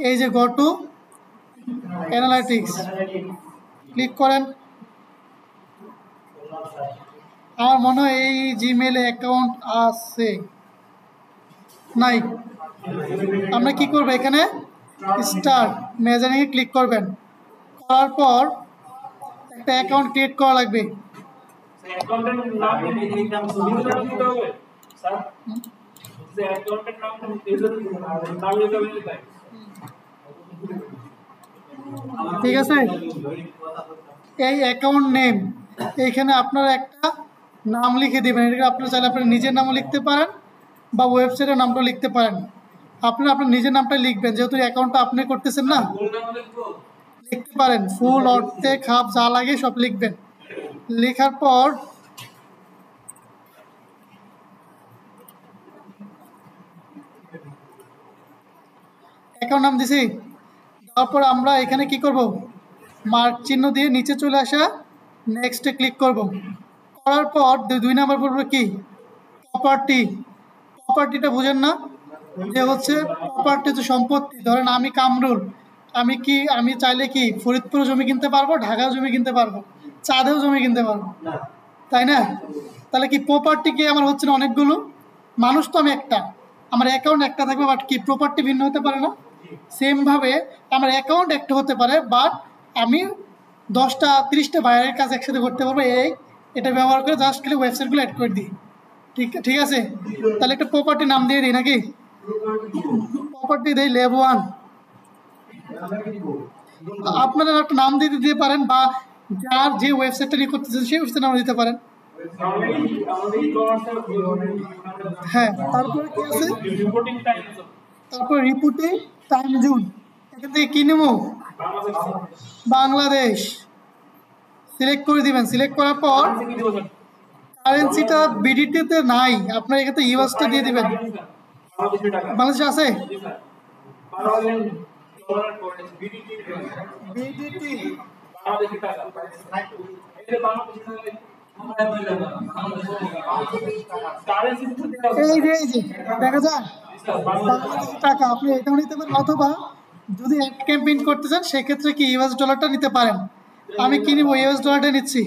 এই যে go to analytics click করেন। আমার মনে হয় এই জিমেলে অ্যাকাউন্ট আছে, নাই। আমরা কি করবো, এখানে স্টার্ট মেজারিংয়ে ক্লিক করবেন। করার পর একটা অ্যাকাউন্ট ক্রিয়েট করা লাগবে। ঠিক আছে, এই অ্যাকাউন্ট নেম এইখানে আপনারা একটা নাম লিখে দেবেন। এটাকে আপনারা চাইলে আপনার নিজের নামও লিখতে পারেন বা ওয়েবসাইটের নামটাও লিখতে পারেন। আপনারা আপনার নিজের নামটা লিখবেন, যেহেতু অ্যাকাউন্টটা আপনি করতেছেন না। লিখতে পারেন, ফুল অর্থে খাপ যা লাগে সব লিখবেন। লেখার পর অ্যাকাউন্ট নাম দিছি, তারপর আমরা এখানে কি করব, মার্ক চিহ্ন দিয়ে নিচে চলে আসা, নেক্সটে ক্লিক করব। করার পর 2 নাম্বার পড়বে কি, প্রপার্টি। প্রপার্টিটা বুঝেন না, যে হচ্ছে প্রপার্টি হচ্ছে সম্পত্তি। ধরেন আমি কামরুল, আমি চাইলে কি ফরিদপুরে জমি কিনতে পারবো, ঢাকাও জমি কিনতে পারবো, চাঁদেও জমি কিনতে পারবো, তাই না? তাহলে কি প্রপার্টি কি আমার হচ্ছে না অনেকগুলো? মানুষ তো আমি একটা, আমার অ্যাকাউন্ট একটা থাকবে, বাট কি প্রপার্টি ভিন্ন হতে পারে না? সেমভাবে আমার অ্যাকাউন্ট একটা হতে পারে, বাট আমি 10টা 30টা বাইরের কাজ একসাথে করতে পারবো। এটা ব্যবহার করে জাস্ট খালি ওয়েবসাইটগুলো অ্যাড করে দিই। ঠিক আছে, তাহলে একটা প্রপার্টি নাম দিয়ে দিই নাকি? প্রপার্টি দেই লেব 1। আপনারা একটা নাম দিতে পারেন, বা যার যে ওয়েবসাইটটা নিয়ে করতেছেন সেই ওয়েবসাইট নাম দিতে পারেন। হ্যাঁ, তারপরে কি আছে, তারপর রিপোর্টিং টাইম জোন। এখান থেকে কি নেব, বাংলাদেশ সিলেক্ট করে দিবেন। সিলেক্ট করার পর কারেন্সিটা বিডিটিতে নাই, আপনার এখানে ইউএসটা দিয়ে দিবেন। বাংলাদেশে আছে বিডিটি, এই যে দেখা যায় বাংলাদেশি টাকা, আপনি এটাও নিতে পারেন, অথবা যদি এক ক্যাম্পেইন করতে চান সেক্ষেত্রে কি ইউএস ডলারটা নিতে পারেন। আমি কি নিব, ইউএস ডলারটা নিচ্ছি।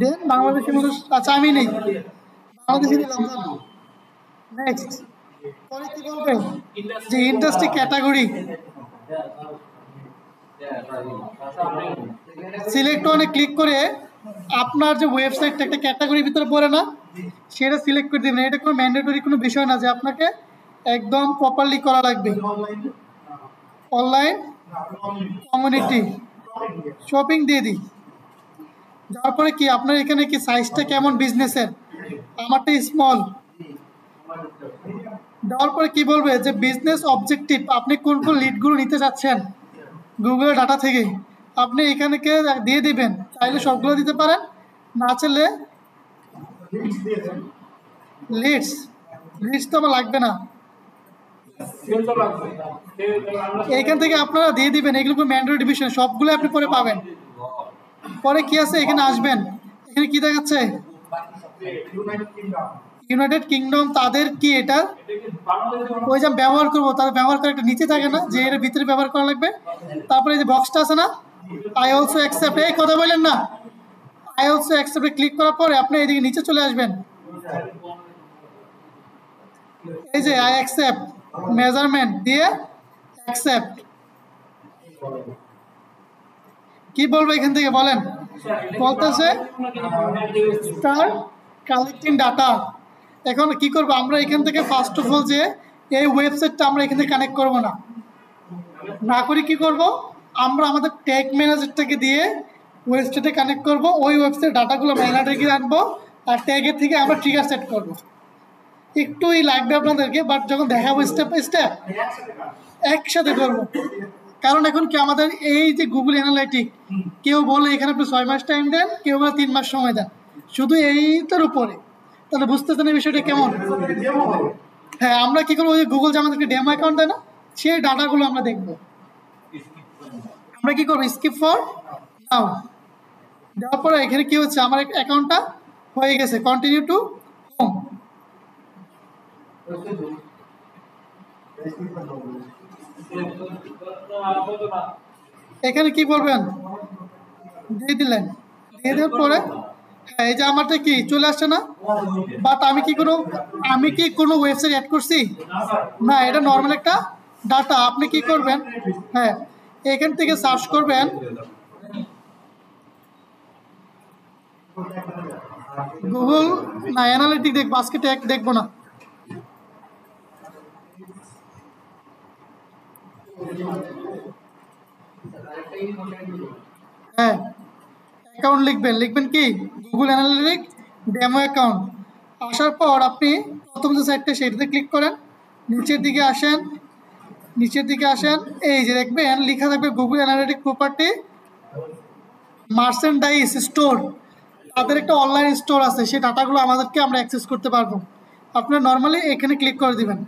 দেন বাংলাদেশের মতো, আচ্ছা আমি নেই, বাংলাদেশে নিলাম। নেক্সট, পরে কি বলবে, যে ইন্ডাস্ট্রি ক্যাটাগরি সিলেক্ট অনে ক্লিক করে আপনার যে ওয়েবসাইটটা একটা ক্যাটাগরির ভিতরে পড়ে না, সেটা সিলেক্ট করে দেবেন। এটা কোনো ম্যান্ডেটরি কোনো বিষয় না যে আপনাকে একদম প্রপারলি করা লাগবে। অনলাইন কমিউনিটি শপিং দিয়ে দিই। যার পরে কি আপনার এখানে কি সাইজটা কেমন বিজনেসের, আমারটা স্মল। দেওয়ার পরে কি বলবে, যে বিজনেস অবজেক্টিভ, আপনি কোন কোন লিডগুলো নিতে চাচ্ছেন গুগলের ডাটা থেকে, আপনি এখানে দিয়ে দিবেন। চাইলে সবগুলো দিতে পারেন, না চাইলে লিডস তো আমার লাগবে না, এখান থেকে আপনারা দিয়ে দিবেন। এগুলো ম্যান্ডেটরি বিষয়, সবগুলো আপনি পরে পাবেন। পরে কি আছে, এখানে আসবেন, এখানে কি দেখাচ্ছে, ইউনাইটেড কিংডম। তাদের কি এটা ওই যে ব্যবহার করবো, তাদের ব্যবহার করে একটা নিচে থাকে না, যে এর ভিতরে ব্যবহার করা লাগবে। তারপরে এই যে বক্সটা আছে না, আই অলসো অ্যাকসেপ্ট, এই কথা বললেন না, আই অলসো অ্যাকসেপ্টে ক্লিক করার পরে আপনি এইদিকে নিচে চলে আসবেন। এই যে আই অ্যাকসেপ্ট, মেজারমেন্ট দিয়ে অ্যাকসেপ্ট। কি বলবো এখান থেকে বলেন, বলতেছে স্টার্ট কালেক্টিং ডাটা। এখন কি করবো আমরা এখান থেকে, ফার্স্ট অফ অল যে এই ওয়েবসাইটটা আমরা এখান থেকে কানেক্ট করবো না, না করে কি করব, আমরা আমাদের ট্যাগ ম্যানেজারটাকে দিয়ে ওয়েবসাইটে কানেক্ট করব। ওই ওয়েবসাইট ডাটাগুলো ম্যানেজারকে আনবো, আর ট্যাগের থেকে আমরা ট্রিগার সেট করবো। একটুই লাগবে আপনাদেরকে, বাট যখন দেখাবো স্টেপ বাই স্টেপ একসাথে করবো। কারণ এখন কি আমাদের এই যে গুগল অ্যানালাইটিক, কেউ বলে এখানে আপনি 6 মাস টাইম দেন, কেউ বলে 3 মাস সময় দেন, শুধু এইটার উপরে। তাহলে বুঝতেছেন এই বিষয়টা কেমন? হ্যাঁ, আমরা কি করবো, ওই যে গুগল যে আমাদেরকে ডেমো অ্যাকাউন্ট দেয় না, সেই ডাটাগুলো আমরা দেখবো। আমরা কি করবো, স্কিপ ফর নাও দেওয়ার পরে এখানে কি হচ্ছে, আমার অ্যাকাউন্টটা হয়ে গেছে। কন্টিনিউ টু হোম, এখানে কি করবেন, দিয়ে দিলেন, দিয়ে দেওয়ার পরে হ্যাঁ এই যে আমারটা কি চলে আসছে না, বাট আমি কি কোনো ওয়েবসাইট অ্যাড করছি না, এটা নর্মাল একটা ডাটা। আপনি কি করবেন, হ্যাঁ এখান থেকে সার্চ করবেন গুগল, না অ্যানালিটিক দেখবো, আজকে ট্যাগ দেখবো না। হ্যাঁ অ্যাকাউন্ট লিখবেন, লিখবেন কি গুগল অ্যানালিটিক ডেমো অ্যাকাউন্ট। আসার পর আপনি প্রথম যে সাইটটা সেটাতে ক্লিক করেন, নিচের দিকে আসেন, নিচের দিকে আসেন, এই যে দেখবেন লেখা থাকবে Google analytic property merchandise store. তাদের একটা অনলাইন স্টোর আছে, সেই ডাটাগুলো আমাদেরকে আমরা অ্যাক্সেস করতে পারবো। আপনারা নর্মালি এখানে ক্লিক করে দিবেন,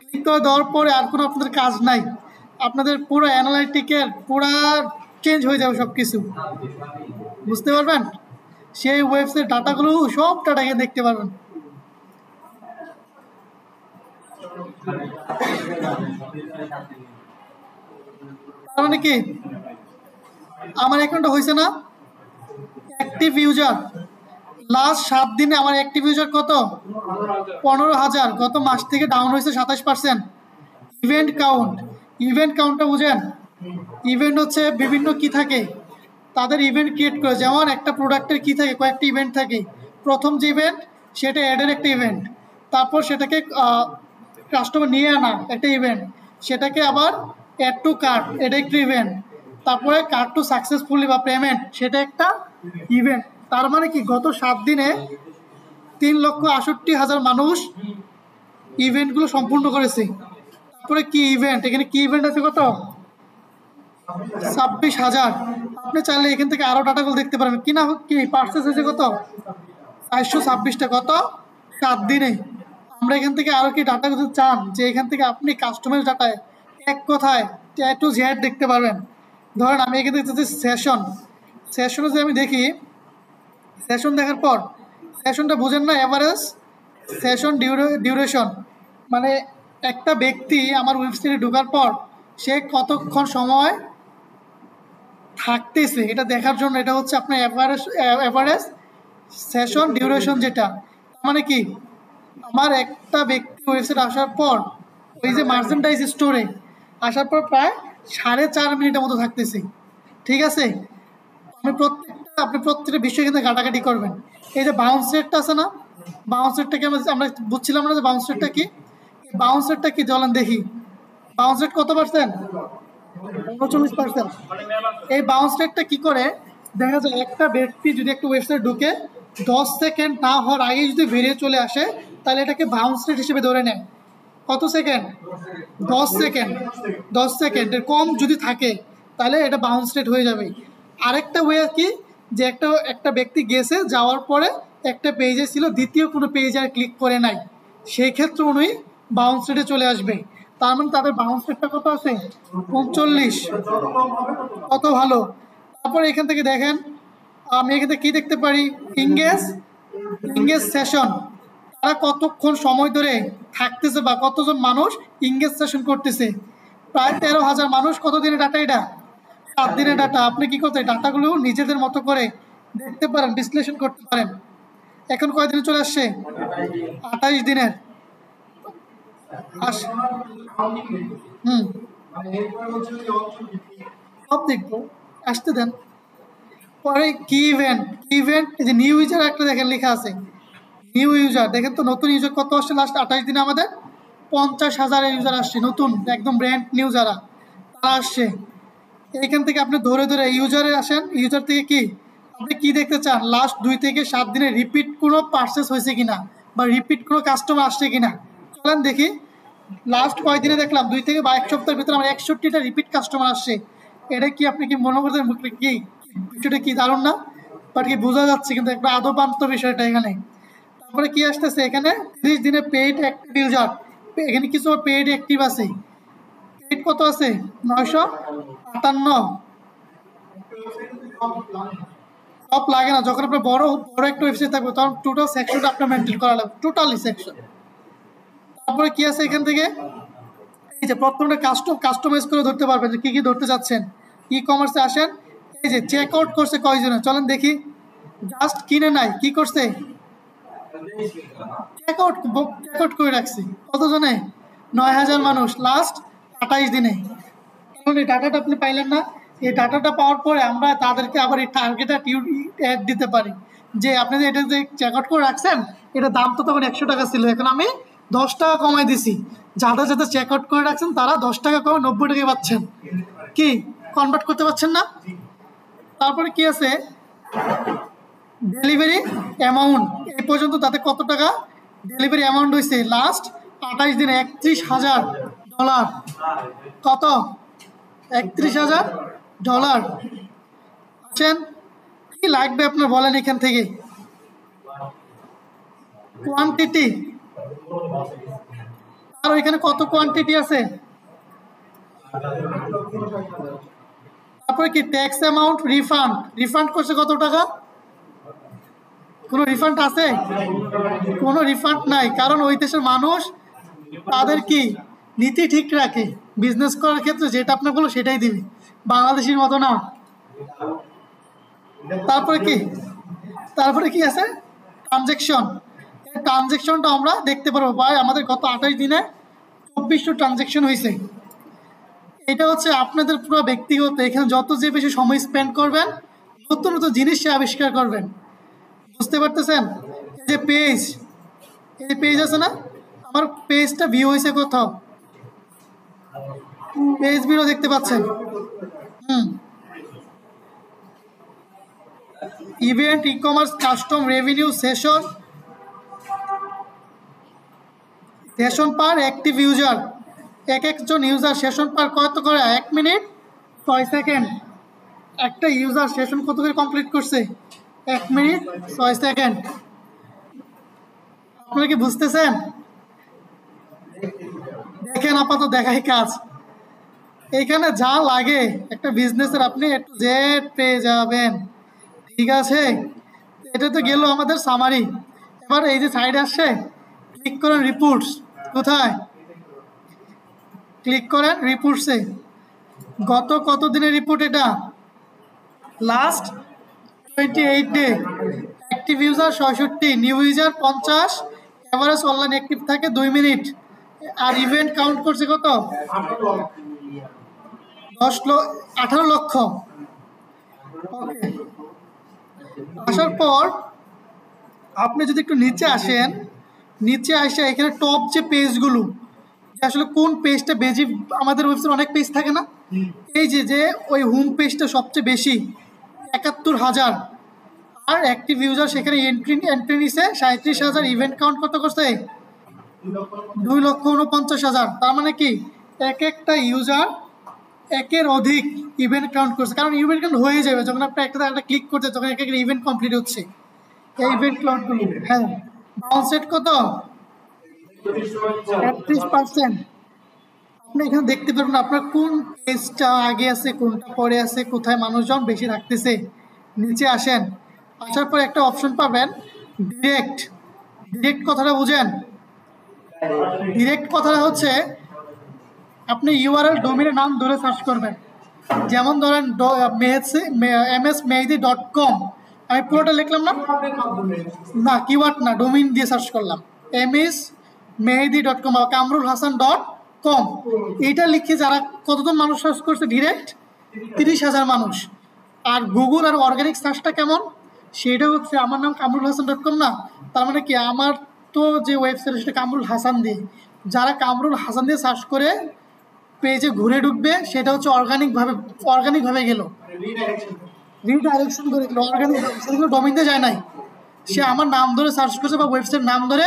ক্লিক করে দেওয়ার পরে আর কোনো আপনাদের কাজ নাই, আপনাদের পুরো অ্যানালাইটিকের পুরো চেঞ্জ হয়ে যাবে সব কিছু, বুঝতে পারবেন। সেই ওয়েবসাইট ডাটাগুলো সব ডাটা এখানে দেখতে পারবেন। তার মানে কি আমার অ্যাকাউন্টটা হয়েছে না, অ্যাক্টিভ ইউজার লাস্ট 7 দিনে আমার অ্যাক্টিভ ইউজার কত, 15,000। গত মাস থেকে ডাউন হয়েছে 27%। ইভেন্ট কাউন্ট, ইভেন্ট কাউন্টটা বুঝেন, ইভেন্ট হচ্ছে বিভিন্ন কি থাকে, তাদের ইভেন্ট ক্রিয়েট করে, যেমন একটা প্রোডাক্টের কি থাকে, কয়েকটি ইভেন্ট থাকে। প্রথম যে ইভেন্ট সেটা অ্যাডের একটা ইভেন্ট, তারপর সেটাকে কাস্টমার নিয়ে আনা একটা ইভেন্ট, সেটাকে আবার অ্যাড টু কার্ট এটা একটা ইভেন্ট, তারপরে কার্ট টু সাকসেসফুলি বা পেমেন্ট সেটা একটা ইভেন্ট। তার মানে কি গত 7 দিনে 3,68,000 মানুষ ইভেন্টগুলো সম্পূর্ণ করেছে। তারপরে কি ইভেন্ট, এখানে কি ইভেন্ট আছে কত, 26,000। আপনি চাইলে এখান থেকে আরও ডাটাগুলো দেখতে পারবেন, কি না কি পার্সেস হয়েছে কত, 426টা, কত 7 দিনে। আমরা এখান থেকে আরও কি ডাটা যদি চান যে এখান থেকে আপনি কাস্টমার ডাটায় এক কথায় এ টু জেড দেখতে পারবেন। ধরেন আমি এখান থেকে যদি সেশনে যদি আমি দেখি, সেশন দেখার পর সেশনটা বুঝেন না, অ্যাভারেজ সেশন ডিউরেশন, মানে একটা ব্যক্তি আমার ওয়েবসাইটে ঢোকার পর সে কতক্ষণ সময় থাকতেছে এটা দেখার জন্য, এটা হচ্ছে আপনার অ্যাভারেজ সেশন ডিউরেশন। যেটা মানে কি আমার একটা ব্যক্তি ওয়েবসাইট আসার পর ওই যে মার্চেন্ডাইজ স্টোরে আসার পর প্রায় 4.5 মিনিটের মতো থাকতেছে, ঠিক আছে। আপনি প্রত্যেকটা বিষয় কিন্তু ঘাটাঘাটি করবেন। এই যে বাউন্স রেটটা আছে না, বাউন্স রেটটাকে আমরা বুঝছিলাম না যে বাউন্স রেটটা কি, বাউন্স রেটটা কি চলেন দেখি, বাউন্স রেট কত পার্সেন্ট, 39%। এই বাউন্স রেটটা কি করে দেখা যায়, একটা ব্যক্তি যদি একটা ওয়েবসাইট ঢুকে 10 সেকেন্ড না হওয়ার আগেই যদি বেরিয়ে চলে আসে, তাহলে এটাকে বাউন্স রেট হিসেবে ধরে নেয়। কত সেকেন্ড, 10 সেকেন্ড, 10 সেকেন্ডের কম যদি থাকে তাহলে এটা বাউন্স রেট হয়ে যাবে। আরেকটা ওয়ে কি, যে একটা ব্যক্তি গেছে, যাওয়ার পরে একটা পেজে ছিল, দ্বিতীয় কোনো পেজে আর ক্লিক করে নাই, সেই ক্ষেত্রে উনি বাউন্স রেটে চলে আসবে। তার মানে তাদের বাউন্স রেটটা কত আছে, 39, কত ভালো। তারপর এখান থেকে দেখেন, আমি এখান থেকে কী দেখতে পারি, ইংগেজ সেশন, তারা কতক্ষণ সময় ধরে থাকতেছে বা কতজন মানুষ ইংগেজ সেশন করতেছে। প্রায় 13,000 মানুষ। কত দিনের ডাটা এটা, 7 দিনের ডাটা। আপনি কি করতে ডাটাগুলো নিজেদের মতো করে দেখতে পারেন, বিশ্লেষণ করতে পারেন। এখন কয় দিনে চলে আসছে, 28 দিনের হুম সব দেখবো, আসতে দেন। পরে কি ইভেন্ট, যে নিউ ইউজার একটা দেখেন লেখা আছে, নিউ ইউজার দেখেন তো, নতুন ইউজার কত আসছে লাস্ট 28 দিনে, আমাদের 50,000 ইউজার আসছে, নতুন একদম ব্র্যান্ড নিউ যারা, তারা আসছে। এইখান থেকে আপনি ধরে ধরে ইউজারে আসেন, ইউজার থেকে কি আপনি কি দেখতে চান, লাস্ট 2 থেকে 7 দিনে রিপিট কোনো পারচেস হয়েছে কিনা বা রিপিট কোনো কাস্টমার আসছে কিনা। চলেন দেখি লাস্ট কয়দিনে দেখলাম 2 থেকে বা 1 সপ্তাহের ভিতরে আমার 61টা রিপিট কাস্টমার আসছে। এটা কি আপনি কি মনে করতেন কি বিষয়টা কি দারুণ না, বাট কি বোঝা যাচ্ছে কিন্তু একটা আদপান্ত বিষয়টা এখানে। তারপরে কি আসতেছে এখানে, 30 দিনে পেইড অ্যাক্টিভ ইউজার, এখানে কিছু পেইড অ্যাক্টিভ আছে, পেইড কত আছে 958। সব লাগে না, যখন আপনার বড় বড় একটা ওয়েবসাইট থাকবে তখন টোটাল সেকশনটা আপনার মেনটেন করা লাগবে, টোটালি সেকশন। তারপরে কি আছে এখান থেকে, এই যে প্রথমটা কাস্টমাইজ করে ধরতে পারবেন যে কী কী ধরতে চাচ্ছেন। ই কমার্সে আসেন, এই যে চেক আউট করছে কয়জনে চলেন দেখি। জাস্ট কিনে নাই, কি করছে, চেক আউট করে রাখছি। কতজনে, 9,000 মানুষ লাস্ট 28 দিনে। এখন এই ডাটাটা আপনি পাইলেন না, এই ডাটাটা পাওয়ার পরে আমরা তাদেরকে আবার এই টার্গেটেড অ্যাড দিতে পারি যে আপনি যে এটা যে চেক আউট করে রাখছেন, এটা দাম তো তখন 100 টাকা ছিল, এখন আমি 10 টাকা কমাই দিছি, যাদের যাদের চেক আউট করে রাখছেন তারা 10 টাকা কমে 90 টাকা পাচ্ছেন। কি কনভার্ট করতে পারছেন না? তারপরে কি আছে, ডেলিভারি অ্যামাউন্ট, এই পর্যন্ত তাতে কত টাকা ডেলিভারি অ্যামাউন্ট হয়েছে লাস্ট 28 দিনে, $31,000। কত, $31,000। আছেন, কি লাগবে আপনার বলেন এখান থেকে। কোয়ান্টিটি, আর ওইখানে কত কোয়ান্টিটি আছে। তারপরে কি ট্যাক্স অ্যামাউন্ট, রিফান্ড করছে কত টাকা, কোনো রিফান্ড আছে, কোনো রিফান্ড নাই, কারণ ওই দেশের মানুষ তাদের কি নীতি ঠিক রাখে, বিজনেস করার ক্ষেত্রে যেটা আপনার বলো সেটাই দিবে, বাংলাদেশের মতো না। তারপরে কি আছে, ট্রানজ্যাকশনটা আমরা দেখতে পারবো ভাই, আমাদের গত 28 দিনে 2400 ট্রানজ্যাকশন হয়েছে। এটা হচ্ছে আপনাদের পুরো ব্যক্তিগত, এখানে যত যে বেশি সময় স্পেন্ড করবেন নতুন নতুন জিনিস আবিষ্কার করবেন, বুঝতে পারতেছেন। এই যে পেজ আছে না, আমার পেজটা ভিউ হয়েছে কোথাও, পেজ ভিউ দেখতে পাচ্ছেন। Event, e commerce, custom, revenue, session per active user, এক একজন ইউজার সেশন পার কত করে, 1 মিনিট 6 সেকেন্ড। একটা ইউজার সেশন কত করে কমপ্লিট করছে, 1 মিনিট 6 সেকেন্ড। আপনারা কি বুঝতেছেন? দেখেন, আপাতত দেখাই কাজ। এইখানে যা লাগে একটা বিজনেসের আপনি একটু জেড পেয়ে যাবেন, ঠিক আছে। এটা তো গেল আমাদের সামারি। এবার এই যে সাইড আসছে, ক্লিক করেন রিপোর্টস, কোথায়, ক্লিক করেন রিপোর্টসে, গত কত দিনের রিপোর্ট এটা, last 28 day, active user 66, new user 50, average online active থাকে 2 মিনিট, আর ইভেন্ট কাউন্ট করছে কত, 18 লক্ষ। ওকে, আসার পর আপনি যদি একটু নিচে আসেন, নিচে আসে এখানে টপ যে পেজগুলো, যে আসলে কোন পেজটা বেশি, আমাদের ওয়েবসাইটে অনেক পেজ থাকে না, এই যে ওই হোম পেজটা সবচেয়ে বেশি 71,000, আর অ্যাক্টিভ ইউজার সেখানে এন্ট্রি নিছে 37,000, ইভেন্ট কাউন্ট কত করছে 2,49,000। তার মানে কি এক একটা ইউজার একের অধিক ইভেন্ট কাউন্ট করছে, কারণ ইভেন্ট কাউন্ট হয়ে যাবে যখন আপনি একটা ক্লিক করতে, তখন এক একটা ইভেন্ট কমপ্লিট হচ্ছে, এই ইভেন্ট কাউন্টগুলো। হ্যাঁ, বাউন্স রেট কত, 33%। আপনি এখানে দেখতে পারবেন আপনার কোন পেজটা আগে আছে, কোনটা পরে আছে, কোথায় মানুষজন বেশি রাখতেছে। নিচে আসেন, আসার পর একটা অপশন পাবেন ডিরেক্ট কথাটা বুঝেন। ডিরেক্ট কথাটা হচ্ছে আপনি ইউআরএল ডোমেনের নাম ধরে সার্চ করবেন, যেমন ধরেন msmehdi.com, আমি পুরোটা লিখলাম না কিওয়ার্ড না, ডোমেইন দিয়ে সার্চ করলাম msmehdi.com বা kamrulhasan.com, এইটা লিখে যারা কতজন মানুষ সার্চ করছে ডিরেক্ট 30,000 মানুষ। আর গুগল আর অর্গানিক সার্চটা কেমন, সেটা হচ্ছে আমার নাম kamrulhasan.com না, তার মানে কি আমার তো যে ওয়েবসাইট সেটা কামরুল হাসান দিয়ে, যারা কামরুল হাসান দিয়ে সার্চ করে পেজে ঘুরে ঢুকবে সেটা হচ্ছে অর্গানিকভাবে গেল, রিডাইরেকশন করে গেল অর্গানিক, সেগুলো ডোমেইন দিয়ে যায় নাই, সে আমার নাম ধরে সার্চ করছে বা ওয়েবসাইট নাম ধরে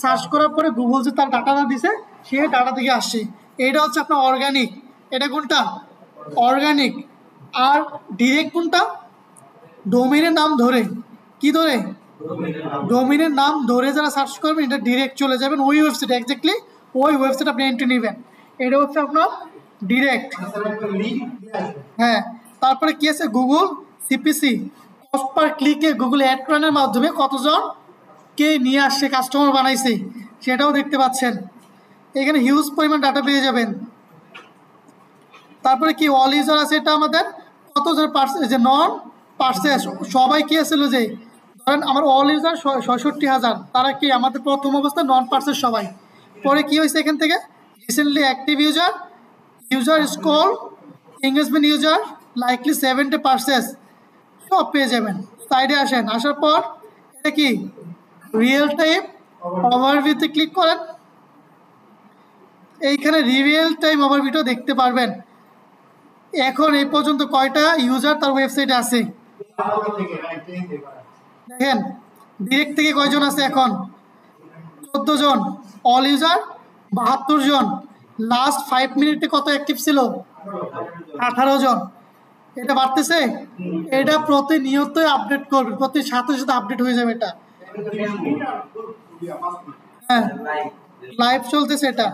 সার্চ করার পরে গুগল যে তার ডাটাটা দিছে সে ডাটা থেকে আসছে, এটা হচ্ছে আপনার অর্গানিক। এটা কোনটা, অর্গানিক। আর ডিরেক্ট কোনটা, ডোমেইনের নাম ধরে, কি ধরে, ডোমেইনের নাম ধরে যারা সার্চ করবেন এটা ডিরেক্ট চলে যাবেন ওই ওয়েবসাইট, এক্স্যাক্টলি ওই ওয়েবসাইট আপনি এন্ট্রি নেবেন, এটা হচ্ছে আপনার ডিরেক্ট। হ্যাঁ, তারপরে কি আছে, গুগল সিপিসি, কস্ট পার ক্লিকে গুগল অ্যাড রানের মাধ্যমে কতজন কে নিয়ে আসছে, কাস্টমার বানাইছে, সেটাও দেখতে পাচ্ছেন। এখানে হিউজ পরিমাণ ডাটা পেয়ে যাবেন। তারপরে কি অল ইউজার আছে, এটা আমাদের কতজন পার্সেস, যে নন পার্সেস সবাই কি আছিল, যে ধরেন আমার অল ইউজার ৬৬,০০০, তারা কি আমাদের প্রথম অবস্থায় নন পার্সেস সবাই। পরে কি হয়েছে এখান থেকে রিসেন্টলি অ্যাক্টিভ ইউজার, ইউজার স্কল, এঙ্গেজমেন্ট ইউজার, লাইকলি 70 পার্সেস সব পেয়ে যাবেন। সাইডে আসেন, আসার পর এটা কি রিয়েল টাইম ওভারভিউতে ক্লিক করেন। এইখানে রিয়েল টাইম ওভারভিউটা দেখতে পারবেন এখন এই পর্যন্ত কয়টা ইউজার তার ওয়েবসাইটে আছে। দেখেন ডিরেক্ট থেকে কয়জন আছে এখন 14 জন, অল ইউজার 72 জন, লাস্ট 5 মিনিটে কত অ্যাক্টিভ ছিল 18 জন। এটা বাড়তেছে, এটা প্রতিনিয়তই আপডেট করবে, প্রতি সাথে সাথে আপডেট হয়ে যাবে এটা। হ্যাঁ লাইভ চলতেছে এটা।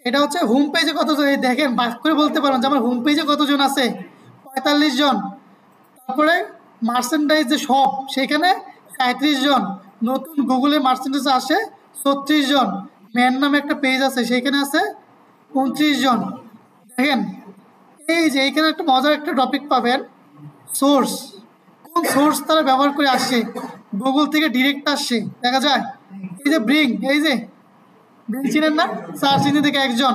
এটা হচ্ছে হোম পেজে কতজন, এই দেখেন বাক করে বলতে পারেন যে আমার হোম পেজে কতজন আছে 45 জন। তারপরে মার্চেন্ডাইজ যে শপ সেখানে 37 জন, নতুন গুগলে মার্চেন্ডাইজ আসে 36 জন, ম্যান নামে একটা পেজ আছে সেখানে আছে 29 জন। দেখেন এই যে এইখানে একটা মজার একটা টপিক পাবেন, সোর্স, কোন সোর্স তারা ব্যবহার করে আসছে, গুগল থেকে ডিরেক্ট আসছে দেখা যায়। এই যে ব্রিং, এই যে ব্রিং চিনেন না, সার্চ ইঞ্জিন থেকে একজন,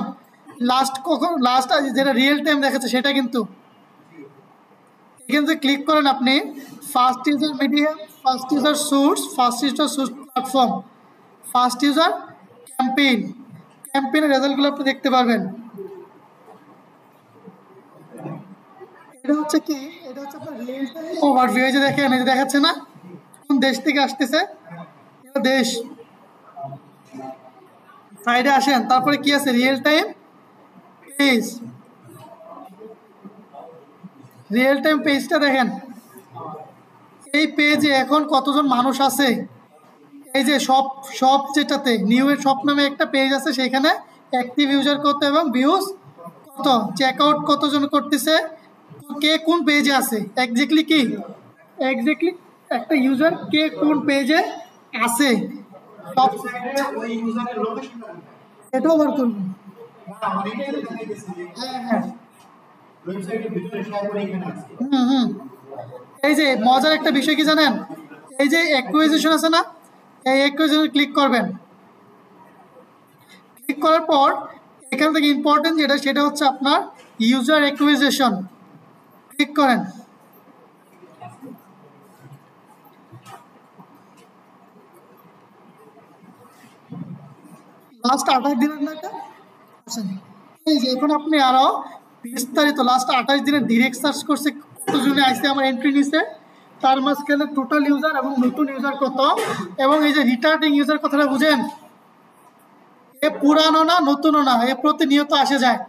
লাস্ট কখন লাস্ট যেটা রিয়েল টাইম দেখাচ্ছে সেটা কিন্তু এখান থেকে ক্লিক করেন আপনি, first user medium, first user source, first user source platform, first user campaign, ক্যাম্পেইনের রেজাল্টগুলো আপনি দেখতে পারবেন। এটা হচ্ছে কি, এটা হচ্ছে আপনার রিয়েল টাইম ওভারভিউ। এই যে দেখেন, এই যে দেখাচ্ছে না কোন দেশ থেকে আসতেছে, এটা দেশ। সাইডে আসেন, তারপরে কি আছে real time page, real time পেজটা দেখেন। এই পেজে এখন কতজন মানুষ আছে, এই যে সব যেটাতে নিউ এর শপ নামে একটা পেজ আছে, সেখানে অ্যাক্টিভ ইউজার কত এবং ভিউজ কত, চেক আউট কতজন করতেছে, কে কোন পেজে আছে, এক্স্যাক্টলি কি এক্স্যাক্টলি একটা ইউজার কে কোন পেজে আছে সব এটাও বার করবো। হ্যাঁ হ্যাঁ হুম। এই যে মজার একটা বিষয় কি জানেন, এই যে অ্যাকুইজিশন আছে না, এই অ্যাকুইজিশনে ক্লিক করবেন। ক্লিক করার পর এখান থেকে ইম্পর্টেন্ট যেটা সেটা হচ্ছে আপনার ইউজার অ্যাকুইজিশন, ক্লিক করেন। লাস্ট 28 দিনের না এটা, এই যে এখন আপনি আরো বিস্তারিত লাস্ট 28 দিনের ডিরেক্ট সার্চ করছে কতজনে আইসে আমার এন্ট্রি নিছে, তার মাঝখানে টোটাল ইউজার এবং নতুন ইউজার কত, এবং এই যে রিটার্নিং ইউজার কথাটা বুঝেন, এ পুরানো না নতুনও না, এ প্রতিনিয়ত আসে যায়।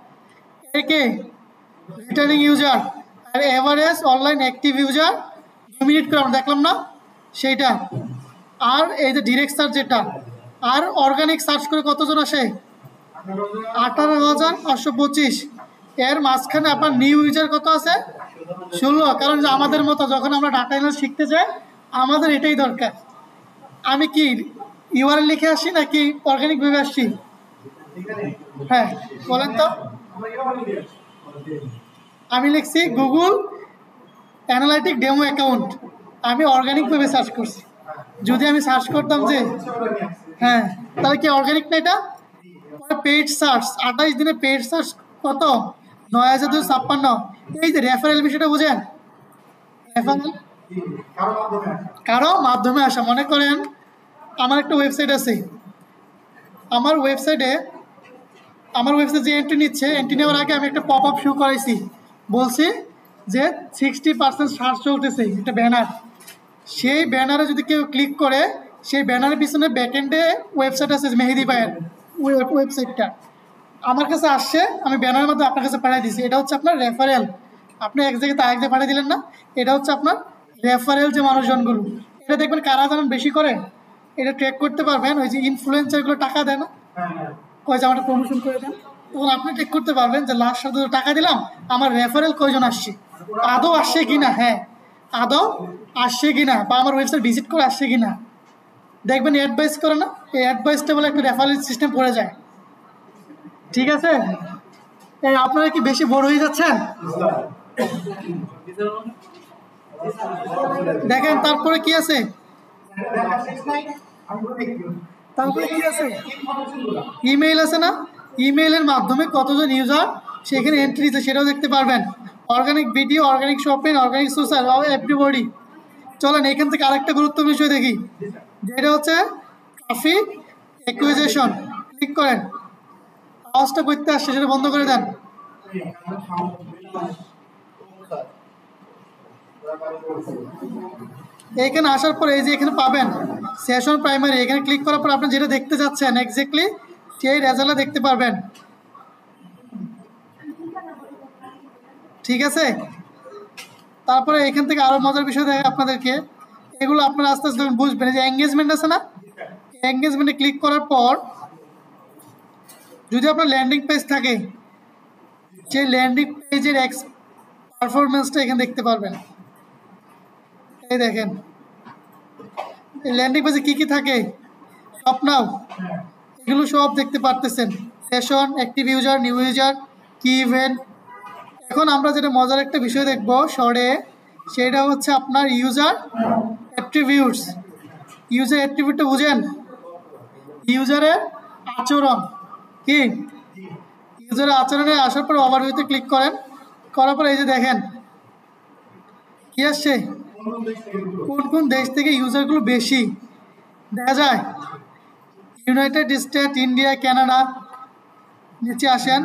একে রিটার্নিং ইউজার আর average online active user 2 minute করে আমরা দেখলাম না সেইটা, আর এই যে ডিরেক্ট সার্চ যেটা, আর অর্গানিক সার্চ করে কতজন আসে 18,525। এর মাঝখানে আপনার নিউ ইউজার কত আছে 16। কারণ যে আমাদের মতো যখন আমরা ডাটা অ্যানালিসিস শিখতে যাই আমাদের এটাই দরকার। আমি কি ইউআরএল লিখে আসি নাকি অর্গানিক ভাবে আসছি? হ্যাঁ বলেন তো। আমি লিখছি গুগল অ্যানালাইটিক ডেমো অ্যাকাউন্ট, আমি অর্গানিক ভাবে সার্চ করছি। যদি আমি সার্চ করতাম যে হ্যাঁ, তাহলে কি অর্গানিক না এটা? পেইড সার্চ 28 দিনে পেইড সার্চ কত 9,256। এই যে রেফারেল বিষয়টা বুঝেন, রেফারেল কারো মাধ্যমে আসা। মনে করেন আমার একটা ওয়েবসাইট আছে, আমার ওয়েবসাইটে যে এন্ট্রি নিচ্ছে, এন্ট্রি নেওয়ার আগে আমি একটা পপ আপ শো করাইছি, বলছি যে 60% সার্চ চলতেছে, একটা ব্যানার। সেই ব্যানারে যদি কেউ ক্লিক করে, সেই ব্যানারের পিছনে ব্যাকএন্ডে ওয়েবসাইট আছে মেহেদি ভাইয়ের ওয়েবসাইটটা আমার কাছে আসছে, আমি ব্যানারের মধ্যে আপনার কাছে পাঠিয়ে দিয়েছি। এটা হচ্ছে আপনার রেফারেল। আপনি এক জায়গায় আরেক জায়গায় পাঠিয়ে দিলেন না, এটা হচ্ছে আপনার রেফারেল যে মানুষজনগুলো। এটা দেখবেন কারা যেমন বেশি করে, এটা ট্র্যাক করতে পারবেন। ওই যে ইনফ্লুয়েন্সারগুলো টাকা দেয় না, কয় যে আমার প্রমোশন করে দেন, তখন আপনি ট্র্যাক করতে পারবেন যে লাস্ট সাথে টাকা দিলাম আমার রেফারেল কয়জন আসছে, আদৌ আসছে কিনা, হ্যাঁ আদৌ আসছে কিনা, বা আমার ওয়েবসাইট ভিজিট করে আসছে কিনা। দেখবেন অ্যাডভাইস করে না, এই অ্যাডভাইসটা বলে একটা রেফারেল সিস্টেম পড়ে যায়। ঠিক আছে, এই আপনারা কি বেশি বড় হয়ে যাচ্ছেন? দেখেন তারপরে কি আছে, তারপরে কি আছে, ইমেইল আছে না, ইমেইলের মাধ্যমে কতজন ইউজার সেখানে এন্ট্রি দিচ্ছে সেটাও দেখতে পারবেন। Organic video, organic shopping, organic social, everybody. চলেন এখান থেকে আরেকটা গুরুত্বপূর্ণ বিষয় দেখি, যেটা হচ্ছে ট্রাফিক অ্যাকুইজিশন। ক্লিক করেন, আওয়াজটা করতে আসছে সেটা বন্ধ করে দেন। এখানে আসার পরে এই যে এখানে পাবেন সেশন প্রাইমারি, এখানে ক্লিক করার পর আপনি যেটা দেখতে যাচ্ছেন এক্স্যাক্টলি সেই রেজাল্টটা দেখতে পারবেন। ঠিক আছে, তারপরে এখান থেকে আরও মজার বিষয় দেখে আপনাদেরকে, এগুলো আপনারা আস্তে আস্তে বুঝবেন। যে এঙ্গেজমেন্ট আছে না, এঙ্গেজমেন্টে ক্লিক করার পর যদি আপনার ল্যান্ডিং পেজ থাকে, সেই ল্যান্ডিং পেজের পারফরমেন্সটা এখানে দেখতে পারবেন। এই দেখেন এই ল্যান্ডিং পেজে কী কী থাকে সব নাও, এগুলো সব দেখতে পারতেছেন। Session, active user, new user, কি ইভেন্ট। এখন আমরা যেটা মজার একটা বিষয় দেখব শর্টে, সেটা হচ্ছে আপনার ইউজার অ্যাট্রিবিউটস। ইউজার অ্যাট্রিবিউটটা বুঝেন, ইউজারের আচরণ কি, ইউজারের আচরণে আসার পর ওভারভিউতে ক্লিক করেন, করার পর এই যে দেখেন কি আসছে, কোন কোন দেশ থেকে ইউজারগুলো বেশি দেখা যায়। United state, India, Canada. নিচে আসেন,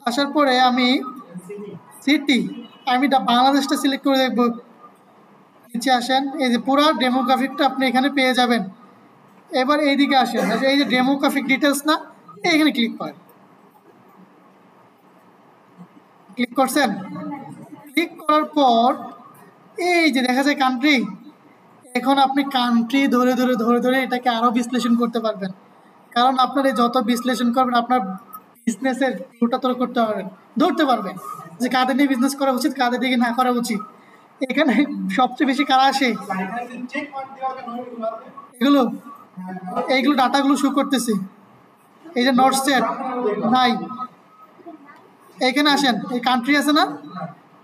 আসার পরে আমি সিটি, আমি বাংলাদেশটা সিলেক্ট করে দেখব। নিচে আসেন, এই যে পুরো ডেমোগ্রাফিকটা আপনি এখানে পেয়ে যাবেন। এবার এইদিকে আসেন, এই যে ডেমোগ্রাফিক ডিটেলস না, এইখানে ক্লিক করেন। ক্লিক করছেন, ক্লিক করার পর এই যে দেখা যায় কান্ট্রি। এখন আপনি কান্ট্রি ধরে ধরে ধরে ধরে এটাকে আরও বিশ্লেষণ করতে পারবেন, কারণ আপনার এই যত বিশ্লেষণ করবেন আপনার বিজনেসের রুটা তৈরি করতে পারবেন, ধরতে পারবেন যে কাদের নিয়ে বিজনেস করা উচিত, কাদের দিকে না করা উচিত। এখানে সবচেয়ে বেশি কারা আসে, এগুলো এইগুলো ডাটাগুলো শো করতেছে। এই যে নর্থ স্টেট নাই, এইখানে আসেন, এই কান্ট্রি আছে না,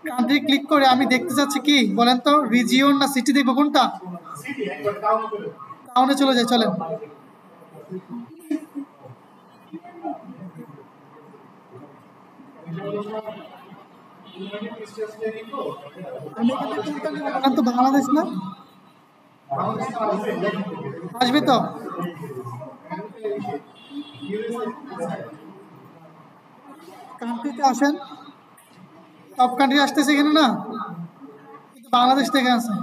কান্ট্রি ক্লিক করে আমি দেখতে চাচ্ছি কি বলেন তো, রিজিয়ন না সিটি দেখবো, কোনটা? টাউনে চলে যায়, চলেন। তো বাংলাদেশ না, আসবে তো। কান্ট্রিতে আসেন, সব কান্ট্রি আসতেছে এখানে না, বাংলাদেশ থেকে আছে।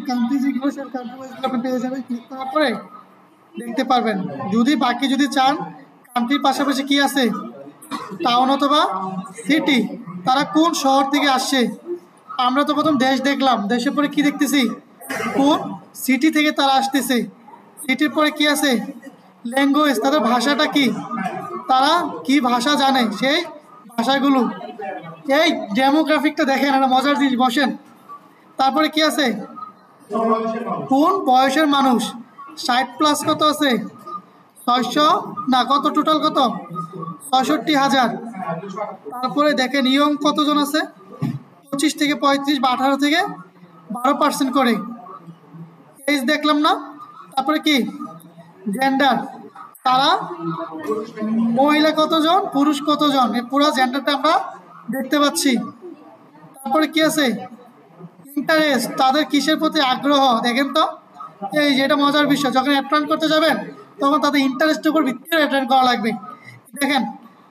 কান্ট্রি যেগুলো সে কান্ট্রি ওয়াইজগুলো আপনি পেয়ে যাবেন। ক্লিক করার পরে দেখতে পারবেন, যদি বাকি যদি চান কান্ট্রির পাশাপাশি কি আছে, টাউন অথবা সিটি, তারা কোন শহর থেকে আসছে। আমরা তো প্রথম দেশ দেখলাম, দেশের পরে কি দেখতেছি, কোন সিটি থেকে তারা আসতেছে। সিটির পরে কি আছে, ল্যাঙ্গুয়েজ, তাদের ভাষাটা কি, তারা কি ভাষা জানে, সেই ভাষাগুলো। এই ডেমোগ্রাফিকটা দেখেন, একটা মজার জিনিস, বসেন। তারপরে কি আছে, কোন বয়সের মানুষ, 60+ কত আছে, 600 না কত, টোটাল কত, 65,000। তারপরে দেখেন ইয়ং কতজন আছে, 25 থেকে 35 বা 18 থেকে 12% করে। এজ দেখলাম না। তারপরে কি জেন্ডার, তারা মহিলা কতজন, পুরুষ কতজন, এই পুরো জেন্ডারটা আমরা দেখতে পাচ্ছি। তারপরে কি আছে, ইন্টারেস্ট, তাদের কিসের প্রতি আগ্রহ দেখেন তো। এই যে এটা মজার বিষয়, যখন অ্যাটেন্ড করতে যাবেন তখন তাদের ইন্টারেস্টের উপর ভিত্তি করে অ্যাটেন্ড করা লাগবে। দেখেন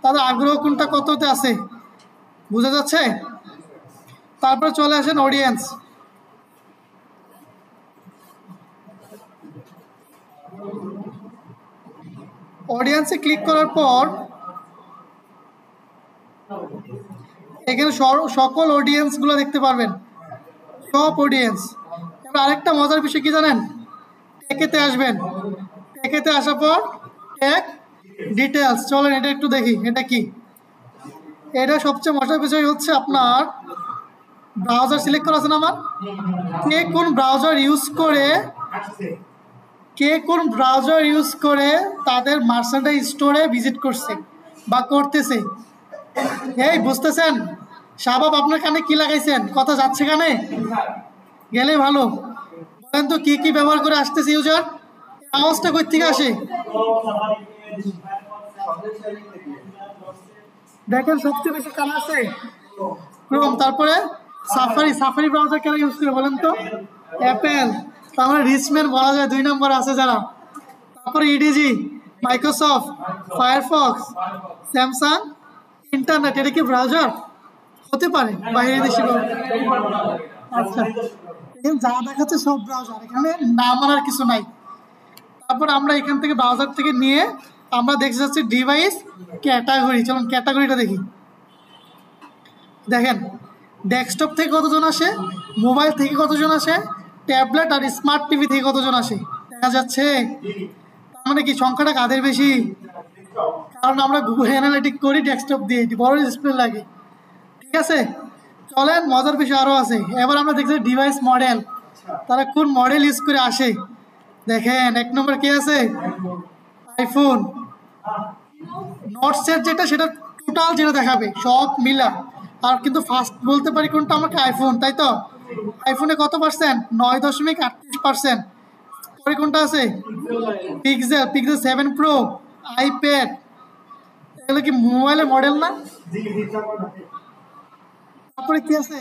তাদের আগ্রহ কোনটা কততে আছে, বোঝা যাচ্ছে। তারপরে চলে আসেন অডিয়েন্স। অডিয়েন্সে ক্লিক করার পর এখানে সকল অডিয়েন্সগুলো দেখতে পারবেন, সব অডিয়েন্স। এবার আরেকটা মজার বিষয় কি জানেন, টেকেতে আসবেন, টেকেতে আসার পর টেক ডিটেলস, চলেন এটা একটু দেখি এটা কি। এটা সবচেয়ে মজার বিষয় হচ্ছে আপনার ব্রাউজার সিলেক্ট করা আছে না আমার, কে কোন ব্রাউজার ইউজ করে, কে কোন ব্রাউজার ইউজ করে তাদের মার্চেন্ডাইজ স্টোরে ভিজিট করছে বা করতেছে। এই বুঝতেছেন শাবাব, আপনার কানে কি লাগাইছেন, কথা যাচ্ছে কানে, গেলে ভালো। বলেন তো কি কি ব্যবহার করে আসতেছে ইউজার, আওয়াজটা কই থেকে আসে দেখেন, সবচেয়ে বেশি কানে আছে ক্রোম, তারপরে সাফারি, সাফারি ব্রাউজার কেন ইউজ করে বলেন তো, অ্যাপেল, তারপরে রিচম্যান বলা যায় 2 নম্বর আছে যারা, তারপরে ইডিজি, মাইক্রোসফট, ফায়ারফক্স, স্যামসাং ইন্টারনেট। এটা কি ব্রাউজার হতে পারে বাইরের দেশে? আচ্ছা, এখানে যা দেখাচ্ছে সব ব্রাউজার, এখানে না মানার কিছু নাই। তারপর আমরা এখান থেকে ব্রাউজার থেকে নিয়ে আমরা দেখতে যাচ্ছি ডিভাইস ক্যাটাগরি, চলুন ক্যাটাগরিটা দেখি। দেখেন ডেস্কটপ থেকে কতজন আসে, মোবাইল থেকে কতজন আসে, ট্যাবলেট আর স্মার্ট টিভি থেকে কতজন আসে দেখা যাচ্ছে। তার মানে কি সংখ্যাটা কাদের বেশি, কারণ আমরা গুগল অ্যানালিটিক করি ডেস্কটপ দিয়ে, বড় ডিসপ্লে লাগে। ঠিক আছে, চলেন মজার বিষয় আরও আছে। এবার আমরা দেখছি ডিভাইস মডেল, তারা কোন মডেল ইউজ করে আসে। দেখেন 1 নম্বর কি আছে, আইফোন। নটসের যেটা সেটা টোটাল যেটা দেখাবে সব মিলা, আর কিন্তু ফার্স্ট বলতে পারি কোনটা, আমাকে আইফোন, তাই তো। আইফোনে কত পার্সেন্ট, 9.38%। পরে কোনটা আছে, পিক্সেল, পিক্সেল 7 প্রো, আইপ্যাড। এগুলো কি মোবাইলের মডেল না? তারপরে কি আছে,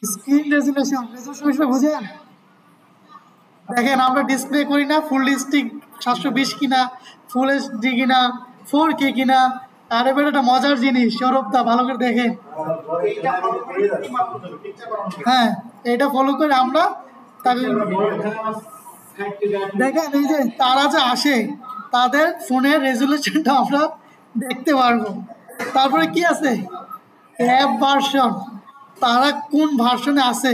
স্ক্রিন রেজুলেশন, রেজুলেশন বুঝেন। দেখেন আমরা ডিসপ্লে করি না ফুল ডিস্ট্রিক 720 কিনা, ফুল এইচডি কিনা, 4K কিনা। আর এবার একটা মজার জিনিস, সৌরভদা ভালো করে দেখেন, হ্যাঁ এটা ফলো করে আমরা দেখেন এই যে তারা যে আসে তাদের ফোনের রেজুলেশনটা আমরা দেখতে পারবো। তারপরে কি আছে, অ্যাপ ভার্সন, তারা কোন ভার্সনে আছে।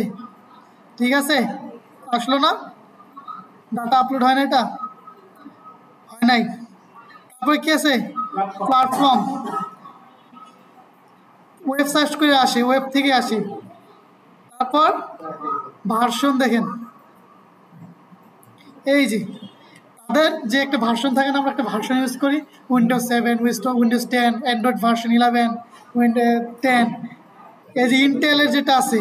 ঠিক আছে, আসলো না, ডাটা আপলোড হয় না, এটা হয় নাই। তারপরে কি আছে, প্ল্যাটফর্ম, ওয়েব সার্চ করে আসে, ওয়েব থেকে আসে। তারপর ভার্সন দেখেন, এই যে তাদের যে একটা ভার্সন থাকে না, আমরা একটা ভার্সন ইউজ করি, Windows 7, Windows 10, Android version 11, Windows 10। এই যে ইন্টেলের যেটা আছে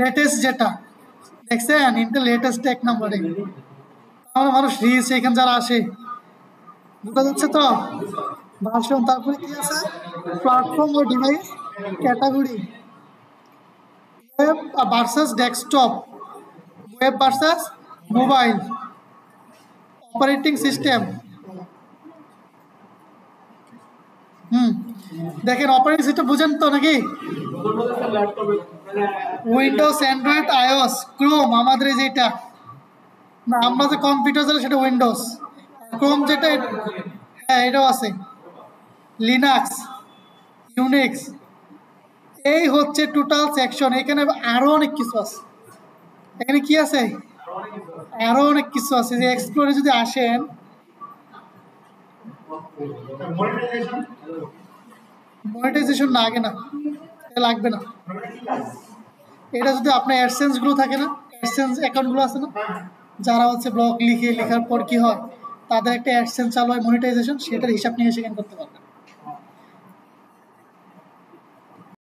লেটেস্ট যেটা, দেখছেন ইন্টেল লেটেস্ট 1 নম্বরে। তাহলে মানুষ রিচ এখানে যারা আসে, বোঝা যাচ্ছে তো ভার্সন। তারপরে কি আছে, প্ল্যাটফর্ম ও device category, web versus desktop, web versus mobile, operating system. দেখেন অপারেটিং সিস্টেম বুঝেন তো নাকি, উইন্ডোজ, অ্যান্ড্রয়েড, আইওএস, ক্রোম, আমাদের এই যেটা না আমরা যে কম্পিউটার চালাই সেটা উইন্ডোজ, ক্রোম যেটা, হ্যাঁ এটাও আছে, লিনাক্স, ইউনিক্স। এই হচ্ছে টোটাল সেকশন। এখানে আরও অনেক কিছু আছে, এখানে কি আছে, আরও অনেক কিছু আছে। যে এক্সপ্লোরে যদি আসেন, মনিটাইজেশন লাগে না, এটা লাগবে না। এটা যদি আপনার অ্যাডসেন্সগুলো থাকে না, অ্যাডসেন্স অ্যাকাউন্টগুলো আছে না, যারা হচ্ছে ব্লগ লিখে লেখার পর কি হয় তাদের একটা অ্যাডসেন্স চালু হয় মনিটাইজেশন, সেটার হিসাব নিয়ে সেখানে করতে পারবে।